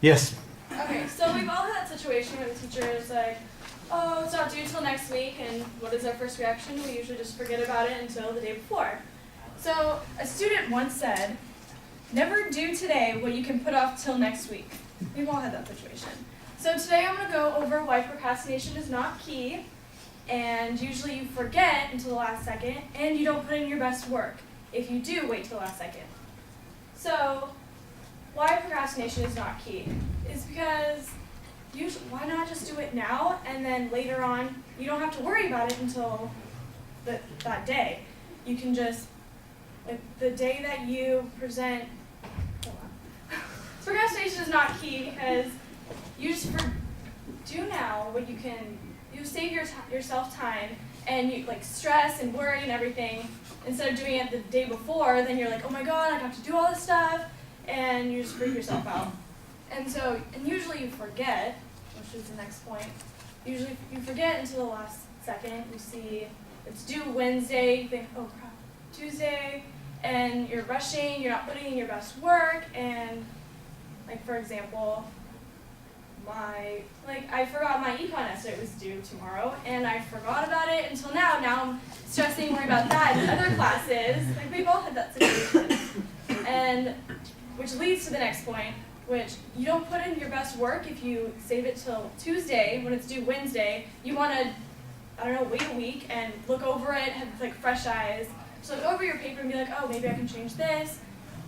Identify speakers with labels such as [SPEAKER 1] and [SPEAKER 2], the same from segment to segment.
[SPEAKER 1] Yes.
[SPEAKER 2] Okay, so we've all had that situation where the teacher is like, oh, it's not due till next week, and what is our first reaction? We usually just forget about it until the day before. So a student once said, never do today what you can put off till next week. We've all had that situation. So today I'm going to go over why procrastination is not key, and usually you forget until the last second, and you don't put in your best work if you do wait till the last second. So why procrastination is not key is because usually, why not just do it now, and then later on you don't have to worry about it until that day. You can just, like, the day that you present, hold on. Procrastination is not key because you just do now what you can. You save yourself time, and you like stress and worry and everything. Instead of doing it the day before, then you're like, oh my god, I have to do all this stuff, and you just freak yourself out. And usually you forget, which is the next point. Usually you forget until the last second. You see it's due Wednesday, you think, oh crap, Tuesday, and you're rushing, you're not putting in your best work, and like for example, I forgot my econ essay was due tomorrow, and I forgot about it until now. Now I'm stressing more about that in other classes. Like we've all had that situation. And which leads to the next point, which you don't put in your best work if you save it till Tuesday when it's due Wednesday. You want to, I don't know, wait a week and look over it, have like fresh eyes. So look over your paper and be like, oh, maybe I can change this.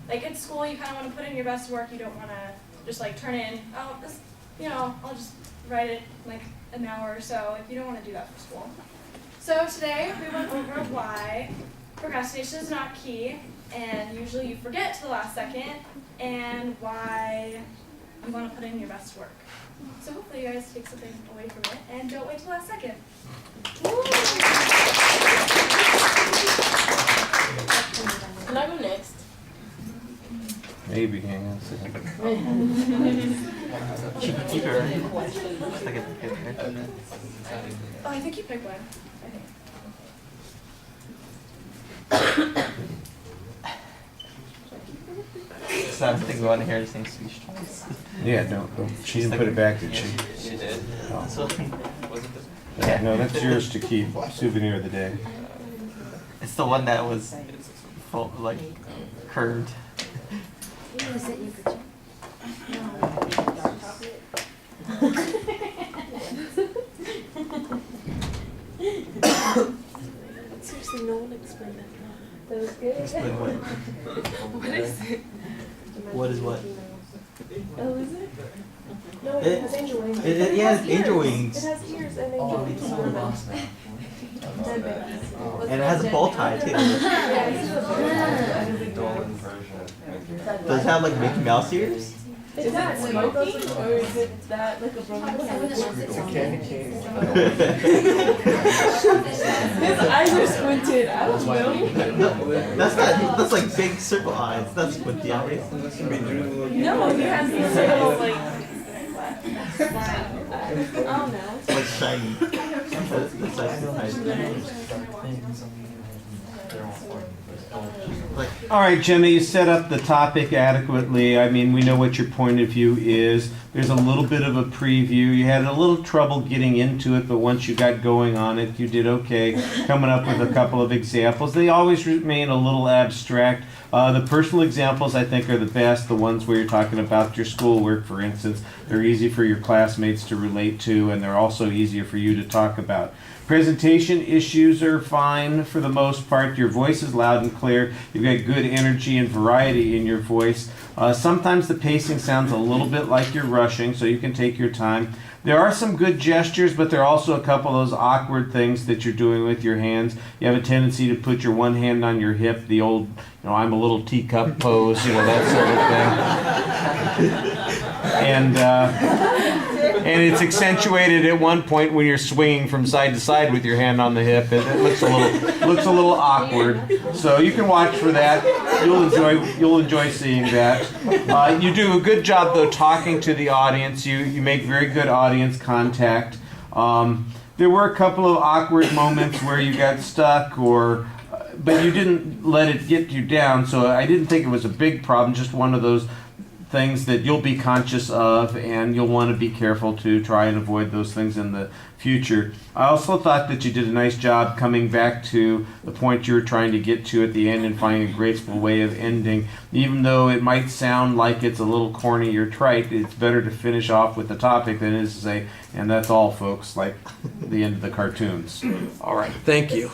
[SPEAKER 2] Like at school, you kind of want to put in your best work. You don't want to just like turn in, oh, this, I'll just write it like an hour or so. Like you don't want to do that for school. So today we went over why procrastination is not key, and usually you forget to the last second, and why you want to put in your best work. So hopefully you guys take something away from it and don't wait till the last second.
[SPEAKER 3] Can I go next?
[SPEAKER 1] Maybe. Hang on a second.
[SPEAKER 4] Keep it right.
[SPEAKER 2] Oh, I think you picked one.
[SPEAKER 4] So I'm thinking we want to hear the same speech twice.
[SPEAKER 1] Yeah, no, she didn't put it back, did she?
[SPEAKER 4] She did.
[SPEAKER 1] Oh.
[SPEAKER 4] So, wasn't this?
[SPEAKER 1] Yeah, no, that's yours to keep. Souvenir of the day.
[SPEAKER 4] It's the one that was full, like curved.
[SPEAKER 3] Is it your picture? Seriously, no one explained that. That was good.
[SPEAKER 4] Explain what?
[SPEAKER 3] What is it?
[SPEAKER 4] What is what?
[SPEAKER 3] Oh, is it? No, it has angel wings.
[SPEAKER 4] It has angel wings.
[SPEAKER 3] It has ears and angel wings.
[SPEAKER 4] And it has a bow tie too. Does it have like Mickey Mouse ears?
[SPEAKER 3] Is that smoking or is it that like a broken candy cane? His eyes are squinted. I don't know.
[SPEAKER 4] That's like big circle eyes. That's squinty eyes.
[SPEAKER 3] No, he has these little like I don't know.
[SPEAKER 4] It's like shiny. That's actually like,
[SPEAKER 1] All right, Jenna, you set up the topic adequately. I mean, we know what your point of view is. There's a little bit of a preview. You had a little trouble getting into it, but once you got going on it, you did okay, coming up with a couple of examples. They always remain a little abstract. The personal examples, I think, are the best, the ones where you're talking about your schoolwork, for instance. They're easy for your classmates to relate to, and they're also easier for you to talk about. Presentation issues are fine for the most part. Your voice is loud and clear. You've got good energy and variety in your voice. Sometimes the pacing sounds a little bit like you're rushing, so you can take your time. There are some good gestures, but there are also a couple of those awkward things that you're doing with your hands. You have a tendency to put your one hand on your hip, the old, I'm a little teacup pose, that sort of thing. And it's accentuated at one point when you're swinging from side to side with your hand on the hip. It looks a little awkward. So you can watch for that. You'll enjoy seeing that. You do a good job though talking to the audience. You make very good audience contact. There were a couple of awkward moments where you got stuck, but you didn't let it get you down. So I didn't think it was a big problem. Just one of those things that you'll be conscious of, and you'll want to be careful to try and avoid those things in the future. I also thought that you did a nice job coming back to the point you were trying to get to at the end and finding a graceful way of ending. Even though it might sound like it's a little corny or trite, it's better to finish off with the topic than it is to say, and that's all, folks, like the end of the cartoons. All right, thank you.